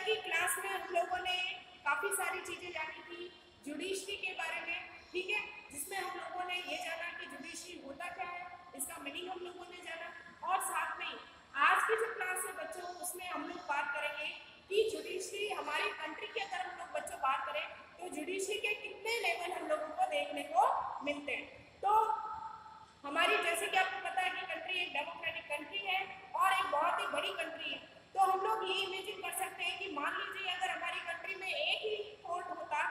की क्लास में हम लोगों ने काफ़ी सारी चीज़ें जानी थी जुडिशरी के बारे में, ठीक है, जिसमें हम लोगों ने ये जाना कि जुडिशरी होता क्या है, इसका मीनिंग हम लोगों ने जाना। और साथ में आज की जो क्लास है बच्चों, उसमें हम लोग बात करेंगे कि जुडिशरी हमारी कंट्री की अगर हम लोग बच्चों बात करें तो जुडिशरी के कितने लेवल हम लोगों को देखने को मिलते हैं। तो हमारी, जैसे कि आपको पता है कि कंट्री एक डेमोक्रेटिक कंट्री है और एक बहुत ही बड़ी कंट्री है। तो हम लोग ये इमेजिन कर सकते हैं कि मान लीजिए अगर हमारी कंट्री में एक ही कोर्ट होता,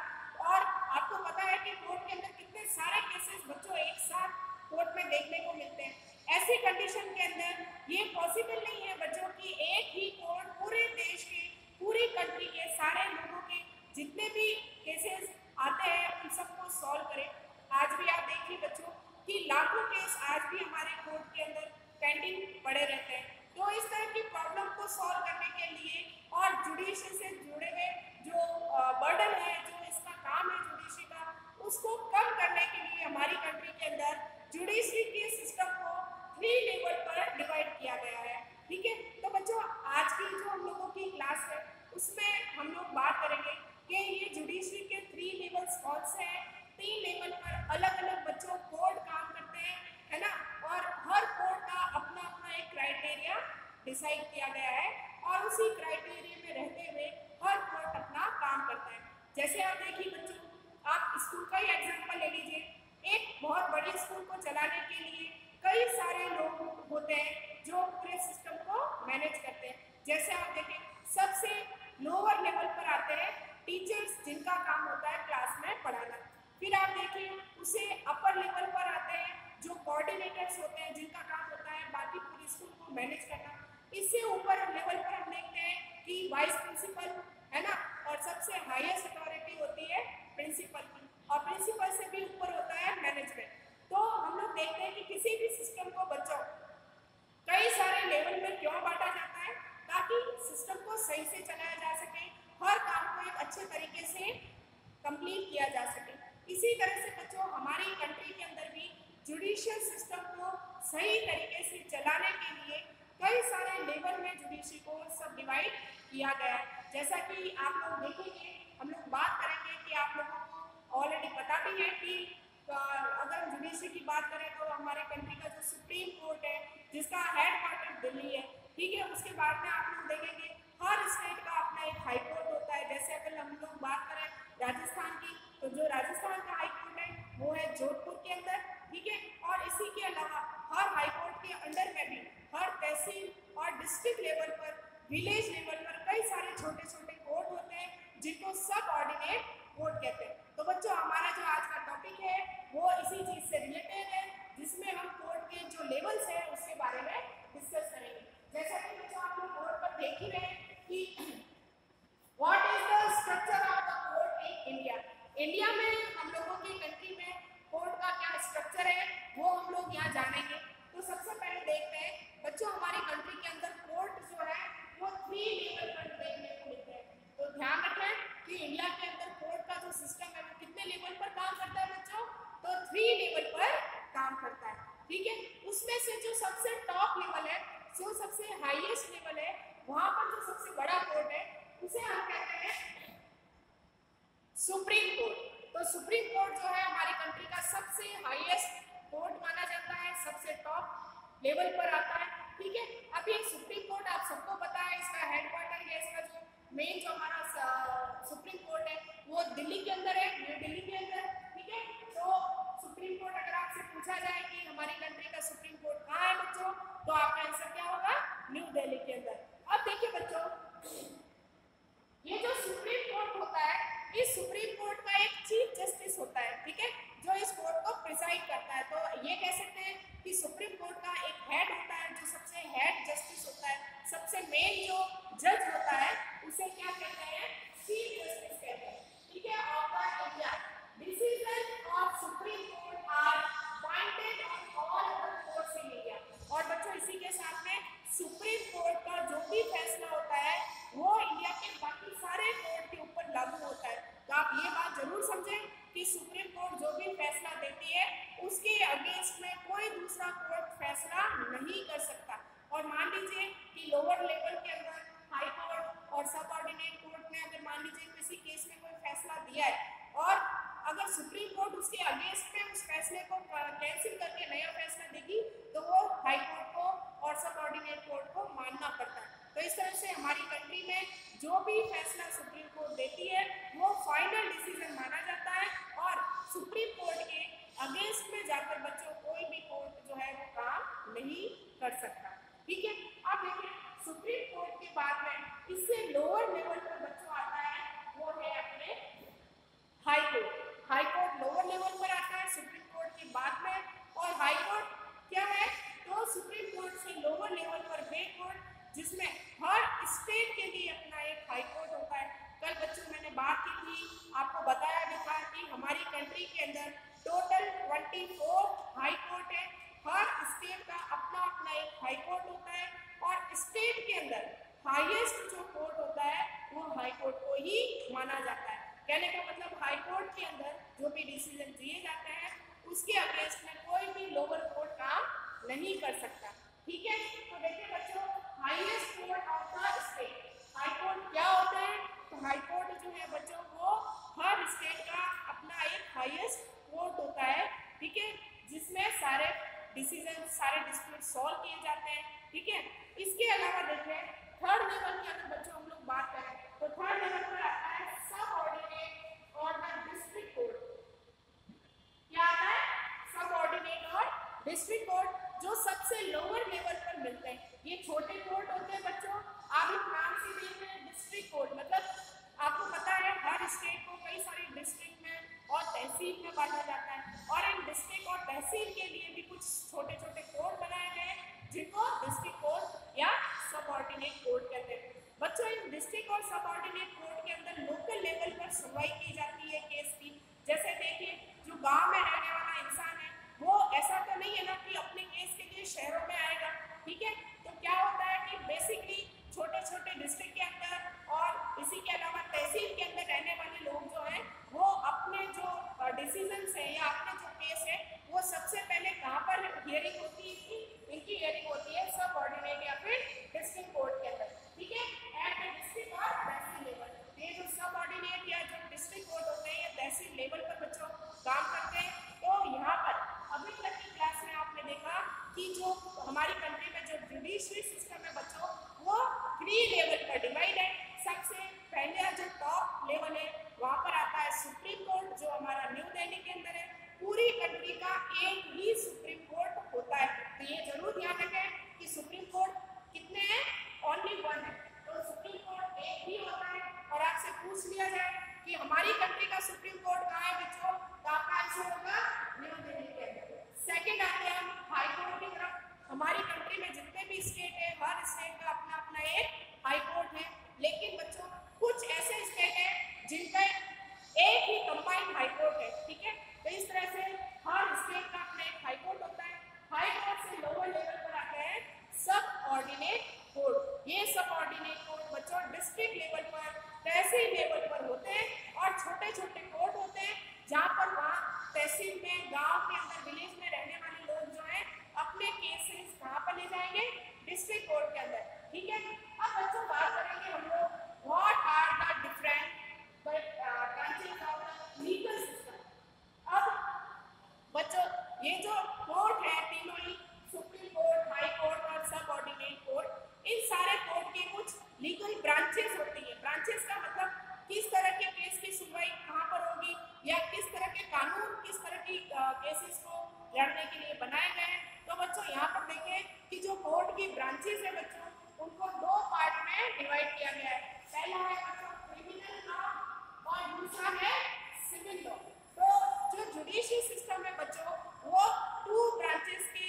और आपको पता है कि कोर्ट के अंदर कितने सारे केसेस बच्चों एक साथ कोर्ट में देखने को मिलते हैं। ऐसी कंडीशन के अंदर ये पॉसिबल नहीं है बच्चों कि एक ही कोर्ट पूरे देश के, पूरी कंट्री के सारे लोगों के जितने भी केसेस आते हैं उन सबको सॉल्व करें। आज भी आप देखिए बच्चों कि लाखों केस आज भी हमारे कोर्ट के अंदर पेंडिंग पड़े रहते हैं। तो इस तरह की प्रॉब्लम को सॉल्व करने के लिए और जुडिशरी से जुड़े हुए जो बर्डन है, जो इसका काम है जुडिशरी का, उसको कम करने के लिए हमारी कंट्री के अंदर जुडिशरी के सिस्टम को 3 लेवल पर डिवाइड किया गया है, ठीक है। तो बच्चों आज की जो हम लोगों की क्लास है उसमें हम लोग बात करेंगे कि ये जुडिशरी के 3 लेवल्स कौन से हैं। 3 लेवल पर अलग अलग बच्चों कोर्ट काम करते हैं, है ना, और हर कोर्ट का अपना अपना एक क्राइटेरिया डिसाइड किया गया है और उसी क्राइटेरिया में रहते हुए हर कोर्ट अपना काम करता है। जैसे आप देखिए बच्चों, आप स्कूल का ही एग्जाम्पल ले लीजिए। एक बहुत बड़ी स्कूल को चलाने के लिए कई सारे लोग होते हैं जो पूरे सिस्टम को मैनेज करते हैं। जैसे आप देखें, सबसे लोअर लेवल पर आते हैं टीचर्स, जिनका काम होता है क्लास में पढ़ाना। फिर आप देखिए उसे अपर लेवल पर आते हैं जो कोऑर्डिनेटर्स होते हैं, जिनका काम होता है बाकी पूरी स्कूल को मैनेज करना। इससे ऊपर लेवल पर हम देखते हैं कि वाइस प्रिंसिपल, है ना, और सबसे हाईएस्ट अथॉरिटी होती है प्रिंसिपल की, और प्रिंसिपल से भी ऊपर होता है मैनेजमेंट। तो हम लोग देखते हैं कि किसी भी सिस्टम को बच्चों कई सारे लेवल में क्यों बांटा जाता है, ताकि सिस्टम को सही से चलाया जा सके, हर काम को एक अच्छे तरीके से कंप्लीट किया जा सके। इसी तरह से बच्चों हमारी कंट्री के अंदर भी जुडिशियल सिस्टम को सही तरीके से चलाने के लिए कई सारे लेवल में जुडिशरी को सब डिवाइड किया गया है। जैसा कि आप लोग देखेंगे, हम लोग बात करेंगे कि आप लोगों को ऑलरेडी पता भी है कि अगर हम जुडिशरी की बात करें तो हमारे कंट्री का जो सुप्रीम कोर्ट है, जिसका हेड क्वार्टर दिल्ली है, ठीक है, उसके बाद में आप लोग देखेंगे हर स्टेट का अपना एक हाई कोर्ट होता है। जैसे अगर हम लोग बात करें राजस्थान की, तो जो राजस्थान का हाई कोर्ट है वो है जोधपुर के अंदर, ठीक है। और इसी के अलावा हर हाई कोर्ट के अंडर में भी हर तहसील और डिस्ट्रिक्ट लेवल पर, विलेज लेवल पर कई सारे छोटे छोटे कोर्ट होते हैं जिनको सब ऑर्डिनेट कोर्ट कहते हैं। तो बच्चों हमारा जो आज का टॉपिक है वो इसी चीज से रिलेटेड है, जिसमें हम कोर्ट के जो लेवल्स हैं उसके बारे में डिस्कस करेंगे। जैसा कि बच्चों आप लोग बोर्ड पर देख ही रहे हैं कि what is the structure of the court in India. India में हम लोगों की कंट्री में कोर्ट का क्या स्ट्रक्चर है वो हम लोग यहाँ जानेंगे। तो सबसे पहले देखते हैं बच्चों, हमारी कंट्री के अंदर कोर्ट जो है वो 3 लेवल पर देखने को मिलते हैं। तो ध्यान रखें कि इंडिया के अंदर कोर्ट का जो सिस्टम है वो कितने लेवल पर काम करता है बच्चों, तो 3 लेवल पर काम करता है, ठीक है। उसमें से जो सबसे टॉप लेवल है, जो सबसे हाईएस्ट लेवल है, वहां पर जो सबसे बड़ा कोर्ट है उसे हम कहते हैं सुप्रीम कोर्ट। तो सुप्रीम कोर्ट जो है हमारी कंट्री का सबसे हाईएस्ट कोर्ट माना जाता है, सबसे टॉप लेवल पर आता है, ठीक है। अब ये सुप्रीम कोर्ट आप सबको पता है, इसका हेडक्वार्टर है, इसका जो मेन जो हमारा सुप्रीम कोर्ट है वो दिल्ली के अंदर है, न्यू दिल्ली के अंदर, ठीक है। तो सुप्रीम कोर्ट अगर आपसे पूछा जाए कि हमारी कंट्री का सुप्रीम कोर्ट कहाँ है बच्चों, तो आपका आंसर क्या होगा, न्यू दिल्ली के अंदर। अब देखिए बच्चों, ये जो सुप्रीम कोर्ट होता है, इस सुप्रीम कोर्ट का एक चीफ जस्टिस होता है, ठीक है, जो इस कोर्ट को प्रिसाइड करता है। तो ये कह सकते हैं कि सुप्रीम कोर्ट का एक हेड होता है, जो सबसे हेड जस्टिस होता है, सबसे मेन जो जज होता है उसे क्या कहते हैं, चीफ जस्टिस कहते हैं, ठीक है, of the India. Decision of supreme court are binded on all other courts in India. और बच्चों इसी के साथ में सुप्रीम कोर्ट का जो भी फैसला होता है वो इंडिया के बाकी सारे कोर्ट के ऊपर लागू होता है। तो आप ये बात जरूर समझें कि सुप्रीम कोर्ट जो भी फैसला देती है उसके अगेंस्ट में कोई दूसरा कोर्ट फैसला नहीं कर सकता। और मान लीजिए कि लोअर लेवल के अंदर हाई कोर्ट और सब ऑर्डिनेट कोर्ट फैसला दिया है और अगर सुप्रीम कोर्ट उसके अगेंस्ट में उस फैसले को कैंसिल करके नया फैसला देगी तो वो हाई कोर्ट को और सबऑर्डिनेट कोर्ट को मानना पड़ता है। तो इस तरह से हमारी कंट्री में जो भी फैसला सुप्रीम कोर्ट देती है वो फाइनल डिसीजन माना जाता है और सुप्रीम कोर्ट के अगेंस्ट में जाकर बच्चों कोई भी कोर्ट जो है वो काम नहीं कर सकता। ठीक है, अब देखिए सुप्रीम कोर्ट के बाद में इससे लोअर लेवल पर बच्चों आता है वो है अपने high court. High court lower level पर आता है सुप्रीम कोर्ट के बाद में और हाई कोर्ट क्या है तो सुप्रीम कोर्ट से लोअर लेवल पर बे कोर्ट जिसमें हर स्टेट के लिए अपना एक हाई कोर्ट होता है। कल बच्चों मैंने बात की थी, आपको बताया भी था कि हमारी कंट्री के अंदर टोटल 24 हाई कोर्ट है। हर स्टेट का अपना अपना एक हाई कोर्ट होता है और स्टेट के अंदर हाईएस्ट जो कोर्ट होता है वो हाई कोर्ट को ही माना जाता है। कहने का मतलब हाई कोर्ट के अंदर जो भी डिसीजन दिए जाते हैं उसके अगेंस्ट में कोई भी लोअर कोर्ट काम नहीं कर सकता। ठीक है, तो देखिए बच्चों highest court of the state high court क्या होता है तो हाई कोर्ट जो है बच्चों वो हर स्टेट का अपना एक हाईएस्ट कोर्ट होता है। ठीक है, जिसमें सारे डिसीजन सारे डिस्प्यूट सॉल्व किए जाते हैं। ठीक है, इसके अलावा देखें थर्ड लेवल की अगर बच्चों हम लोग बात करें तो थर्ड लेवल पर आता है सबऑर्डिनेट और द डिस्ट्रिक्ट कोर्ट। क्या आता है सबऑर्डिनेट और डिस्ट्रिक्ट कोर्ट जो सबसे लोअर लेवल पर मिलते हैं। ये छोटे कोर्ट होते हैं बच्चों, आप इस नाम से देख रहे हैं डिस्ट्रिक्ट कोर्ट मतलब आपको पता है हर स्टेट को कई सारे डिस्ट्रिक्ट में और तहसील में बांटा जाता है और इन डिस्ट्रिक्ट और तहसील के लिए भी कुछ छोटे छोटे कोर्ट बनाए गए हैं जिनको डिस्ट्रिक्ट कोर्ट या सबऑर्डिनेट कोर्ट कहते हैं। बच्चों इन डिस्ट्रिक्ट और सबऑर्डिनेट कोर्ट के अंदर लोकल लेवल पर सुनवाई की जाती है केस की। जैसे देखिए जो गांव में रहने वाला इंसान है वो ऐसा तो नहीं है ना कि अपने केस के लिए शहरों में आएगा। ठीक है, तो क्या होता है कि बेसिकली छोटे छोटे डिस्ट्रिक्ट के अंदर और इसी के अलावा तहसील के अंदर रहने वाले लोग जो हैं वो अपने जो डिसीजंस है या अपने जो केस है वो सबसे पहले कहाँ पर हियरिंग होती है, इनकी हियरिंग होती है सबऑर्डिनेट या फिर डिस्ट्रिक्ट कोर्ट के अंदर। ठीक है, एट द डिस्ट्रिक्ट और तहसील लेवल ये जो सबऑर्डिनेट या जो डिस्ट्रिक्ट कोर्ट होते हैं ये तहसील लेवल पर बच्चों काम करते हैं। तो यहाँ पर अभी तक की क्लास में आपने देखा कि जो हमारी कंट्री में जो जुडिशरी सिस्टम है बच्चों वो 3 लेवल पर डिवाइड है। सबसे पहले जो टॉप लेवल है वहाँ पर आता है सुप्रीम कोर्ट जो हमारा न्यू दिल्ली के अंदर है। पूरी कंट्री का एक ही सुप्रीम कोर्ट होता है, तो ये जरूर ध्यान रखें कि सुप्रीम कोर्ट कितने हैं, ओनली 1 है। तो सुप्रीम कोर्ट एक ही होता है और आपसे पूछ लिया जाए कि हमारी कंट्री का सुप्रीम कोर्ट कहाँ है बच्चों तो आपका आंसर होगा न्यू दिल्ली के अंदर। सेकेंड आते हैं हम हाई कोर्ट की तरफ। हमारी कंट्री में जितने भी स्टेट है हर स्टेट का अपना अपना एक हाई कोर्ट है, लेकिन बच्चों कुछ ऐसे स्टेट है जिनका एक ही कंबाइंड हाई कोर्ट है। ठीक है, तो इस तरह से हर स्टेट का अपना एक हाई कोर्ट होता है। हाई कोर्ट से लोअर लेवल पर आते हैं सबऑर्डिनेट कोर्ट। ये सबऑर्डिनेट कोर्ट बच्चों डिस्ट्रिक्ट लेवल पर तहसील लेवल पर होते हैं और छोटे छोटे कोर्ट होते हैं जहाँ पर वहाँ तहसील में गांव के अंदर विलेज में रहने वाले लोग जो हैं अपने केसेस कहाँ पर ले जाएंगे डिस्ट्रिक्ट कोर्ट के अंदर। ठीक है, अब बच्चों बात करेंगे हम लोग what are the different branches of the legal system. अब बच्चों ये जो कोर्ट है तीनों ही सुप्रीम कोर्ट हाई कोर्ट और सबऑर्डिनेट कोर्ट इन सारे कोर्ट के कुछ लीगल ब्रांचेस होती है। ब्रांचेस का मतलब किस तरह के केस की सुनवाई कहाँ पर होगी या किस तरह के कानून किस तरह की केसेस को लड़ने के लिए बनाए गए हैं। तो बच्चों यहाँ पर देखें कि जो कोर्ट की ब्रांचेस है बच्चों उनको 2 पार्ट में डिवाइड किया गया है। पहला है बच्चों क्रिमिनल लॉ और दूसरा है सिविल लॉ। तो जो जुडिशरी सिस्टम है बच्चों वो 2 ब्रांचेस के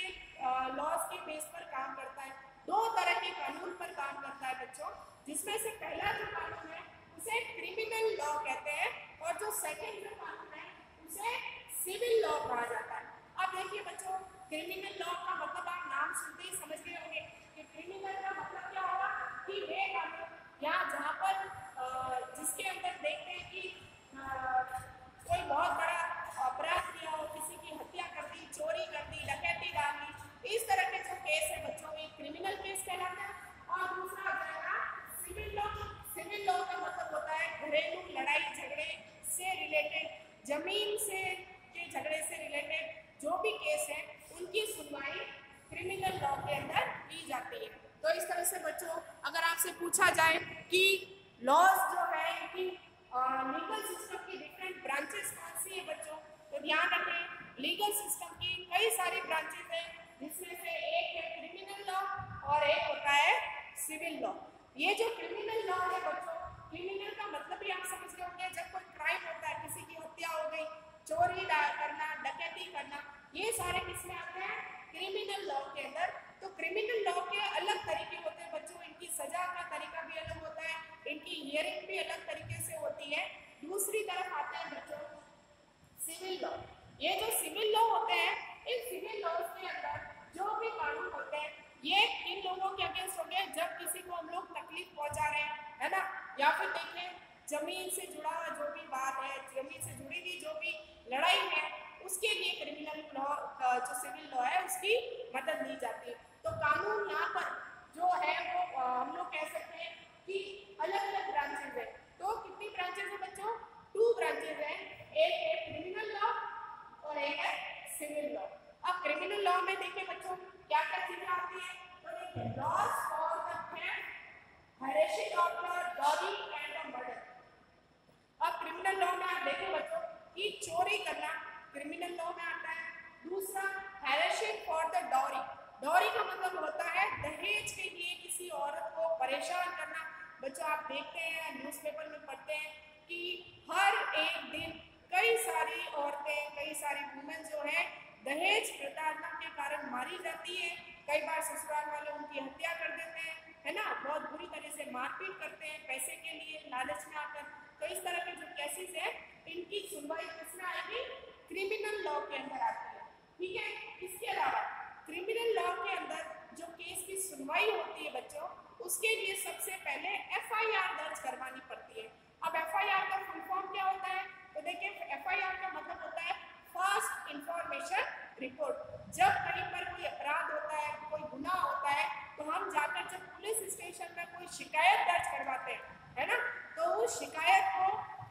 लॉज के बेस पर काम करता है। 2 तरह के कानून पर काम करता है बच्चों, जिसमें से पहला जो कानून है उसे क्रिमिनल लॉ कहते हैं और जो सेकंड जो कानून है उसे सिविल लॉ कहा जाता है। अब देखिए बच्चों क्रिमिनल लॉ का मतलब आप नाम सुनते ही समझ गए होंगे कि क्रिमिनल का मतलब क्या होगा कि वे कानून या जहाँ पर पूछा जाए कि लॉज जो है इनकी लीगल सिस्टम की डिफरेंट ब्रांचेस कौन सी है बच्चों, तो ध्यान रखें लीगल सिस्टम की कई सारी ब्रांचेस हैं, जिसमें से एक है क्रिमिनल लॉ और एक होता है सिविल लॉ। ये जो क्रिमिनल लॉ है बच्चों, क्रिमिनल का मतलब भी आप समझ रहे होंगे, जब कोई क्राइम होता है, किसी की हत्या हो गई, चोरी करना, डकैती करना, ये सारे किसमें आते हैं, क्रिमिनल लॉ के अंदर। तो क्रिमिनल लॉ के अलग तरीके होते हैं बच्चों, इनकी सजा का तरीका भी अलग होता है, इनकी हियरिंग भी अलग तरीके से होती है। दूसरी तरफ आते हैं बच्चों सिविल लॉ। ये जो सिविल लॉ होते हैं, इन सिविल लॉ के अंदर जो भी कानून होते हैं, ये इन लोगों के अगेंस्ट हो गए जब किसी को हम लोग तकलीफ पहुंचा रहे हैं, है ना, या फिर देखें जमीन से जुड़ा जो भी बात है, जमीन से जुड़ी हुई जो भी लड़ाई है, उसके लिए क्रिमिनल लॉ जो सिविल लॉ है उसकी मदद ली जाती है। तो कानून यहाँ पर जो है वो हम लोग कह सकते हैं कि अलग अलग ब्रांचेज है। तो कितनी ब्रांचेज है बच्चों, 2 ब्रांचेज है, एक है क्रिमिनल लॉ और एक है सिविल लॉ। अब क्रिमिनल लॉ में देखिए बच्चों क्या क्या चीजें आती है, तो देखिए laws for the theft, harassing of the dowry and murder. अब क्रिमिनल लॉ में आप देखो बच्चों कि चोरी करना क्रिमिनल लॉ में आता है। दूसरा harassing for the dowry, dowry का मतलब होता है दहेज के लिए किसी औरत को परेशान करना। बच्चों आप देखते हैं न्यूज़पेपर में पढ़ते हैं कि हर एक दिन कई सारी औरतें, कई सारी वुमेन जो है दहेज प्रताड़ना के कारण मारी जाती है। कई बार ससुराल वाले उनकी हत्या कर देते हैं, है ना, बहुत बुरी तरह से मारपीट करते हैं पैसे के लिए, लालच में आकर। तो इस तरह के जो केसेस है इनकी सुनवाई किसमें आएगी, क्रिमिनल लॉ के अंदर आती है। ठीक है, इसके अलावा क्रिमिनल लॉ के अंदर जो केस की सुनवाई होती है बच्चों, उसके लिए सबसे पहले एफआईआर दर्ज करवानी पड़ती है। अब एफआईआर का फुल फॉर्म क्या होता है, तो देखिए एफआईआर का मतलब होता है फर्स्ट इंफॉर्मेशन रिपोर्ट। जब कहीं पर कोई अपराध होता है, कोई गुनाह होता है, तो हम जाकर जब पुलिस स्टेशन में कोई शिकायत दर्ज करवाते हैं, है ना, तो उस शिकायत को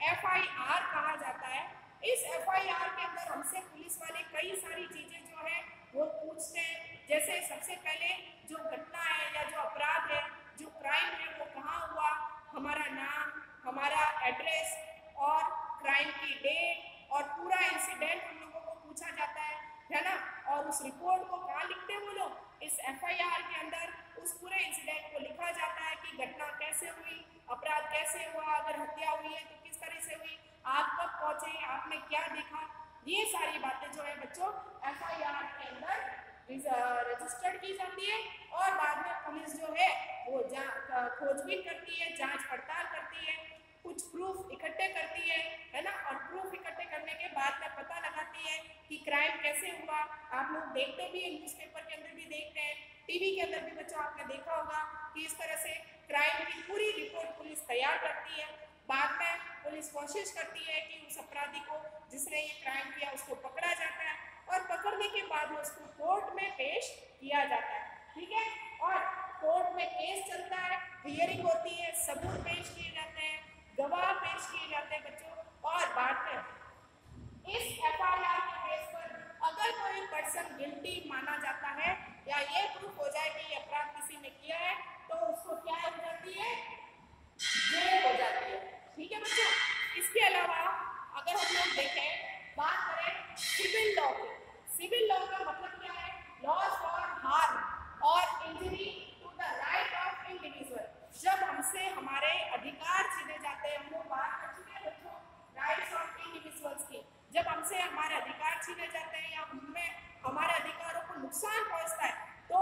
एफआईआर कहा जाता है। इस एफआईआर के अंदर हमसे पुलिस वाले कई सारी चीजें जो है वो पूछते हैं, जैसे सबसे पहले जो घटना है या जो अपराध है, जो क्राइम है, वो कहाँ हुआ, हमारा नाम, हमारा एड्रेस और क्राइम की डेट और पूरा इंसिडेंट हम लोगों को पूछा जाता है ना। और उस रिपोर्ट को कहाँ लिखते हैं वो लोग, इस एफआईआर के अंदर उस पूरे इंसिडेंट को लिखा जाता है कि घटना कैसे हुई, अपराध कैसे हुआ, अगर हत्या हुई है तो किस तरह से हुई, आप कब पहुंचे, आपने क्या देखा, ये सारी बातें जो है बच्चों एफआईआर के अंदर रजिस्टर्ड की जाती है। और बाद में पुलिस जो है वो खोजबीन करती है, जांच पड़ताल करती है, कुछ प्रूफ इकट्ठे करती है ना, और प्रूफ इकट्ठे करने के बाद में पता लगाती है कि क्राइम कैसे हुआ। आप लोग देखते भी हैं, न्यूज़पेपर के अंदर भी देखते हैं, टीवी के अंदर भी बच्चों आपने देखा होगा कि इस तरह से क्राइम की पूरी रिपोर्ट पुलिस तैयार करती है। बाद में पुलिस कोशिश करती है कि उस अपराधी को, जिसने ये क्राइम किया, उसको पकड़ा जाता है और पकड़ने के बाद में उसको कोर्ट में पेश किया जाता है। ठीक है, और कोर्ट में केस चलता है, हियरिंग होती है, सबूत पेश किए जाते हैं, गवाह पेश किए जाते हैं बच्चों। और बाद में इस एफआईआर के बेस पर अगर कोई पर्सन गिल्टी माना जाता है या ये प्रूफ हो जाए कि ये अपराध किसी ने किया है, तो उसको क्या हो जाती है, जेल हो जाती है। ठीक है बच्चों, इसके अलावा अगर हम लोग देखें, बात करें सिविल लॉ की, सिविल लॉ का मतलब क्या है, लॉज फॉर हार्म और injury to the right of individual. जब हमसे हमारे अधिकार छीने जाते हैं, हम लोग बात कर चुके हैं बच्चों राइट्स ऑफ इंडिविजुअल्स की, जब हमसे हमारे अधिकार छीने जाते हैं या हमें हमारे अधिकारों को नुकसान पहुंचता है, तो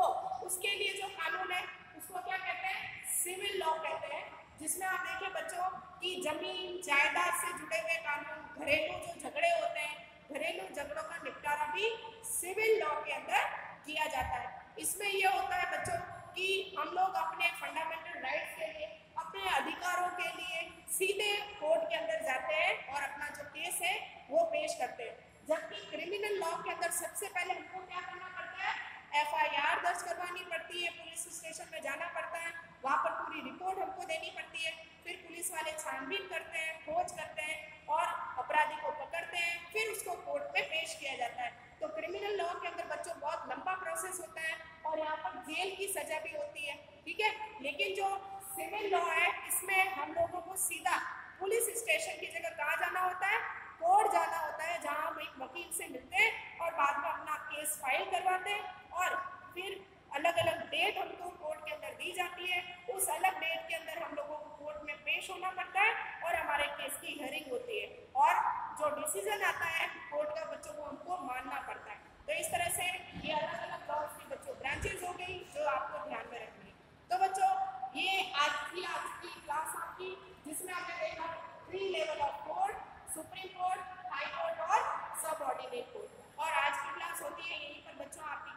उसके लिए जो कानून है उसको क्या कहते हैं, सिविल लॉ कहते हैं। जिसमें आप देखिए बच्चों कि जमीन जायदाद से जुड़े हुए कानून, घरेलू जो झगड़े होते हैं, घरेलू झगड़ों का निपटारा भी सिविल लॉ के अंदर किया जाता है। इसमें यह होता है बच्चों कि हम लोग अपने फंडामेंटल राइट्स के लिए, अपने अधिकारों के लिए सीधे कोर्ट के अंदर जाते हैं और अपना जो केस है वो पेश करते हैं। जबकि क्रिमिनल लॉ के अंदर सबसे पहले हमको क्या करना पड़ता है, एफआईआर दर्ज करवानी पड़ती है, पुलिस स्टेशन में जाना पड़ता है, वहाँ पर पूरी रिपोर्ट हमको देनी पड़ती है, फिर पुलिस वाले छानबीन करते हैं, खोज करते हैं और अपराधी को पकड़ते हैं, फिर उसको कोर्ट में पेश किया जाता है। तो क्रिमिनल लॉ के अंदर बच्चों बहुत लंबा प्रोसेस होता है और यहाँ पर जेल की सजा भी होती है। ठीक है, लेकिन जो सिविल लॉ है, इसमें हम लोगों को सीधा पुलिस स्टेशन की जगह कहाँ जाना होता है, कोर्ट जाना होता है, जहाँ हम एक वकील से मिलते हैं और बाद में अपना केस फाइल करवाते हैं और फिर अलग अलग डेट हमको कोर्ट के अंदर दी जाती है। उस अलग डेट के अंदर हम लोगों को कोर्ट में पेश होना पड़ता है और हमारे केस की हियरिंग होती है और जो डिसीजन आता है कोर्ट का बच्चों को हमको मानना पड़ता है। तो इस तरह से ये अलग अलग लॉज की बच्चों ब्रांचेज हो गई जो आपको ध्यान में रखनी है। तो बच्चों ये आज की क्लास आपकी, जिसमें हमने देखा 3 level of court, supreme court, high court और सब ऑर्डिनेट कोर्ट। और आज की क्लास होती है यहीं पर बच्चों आपकी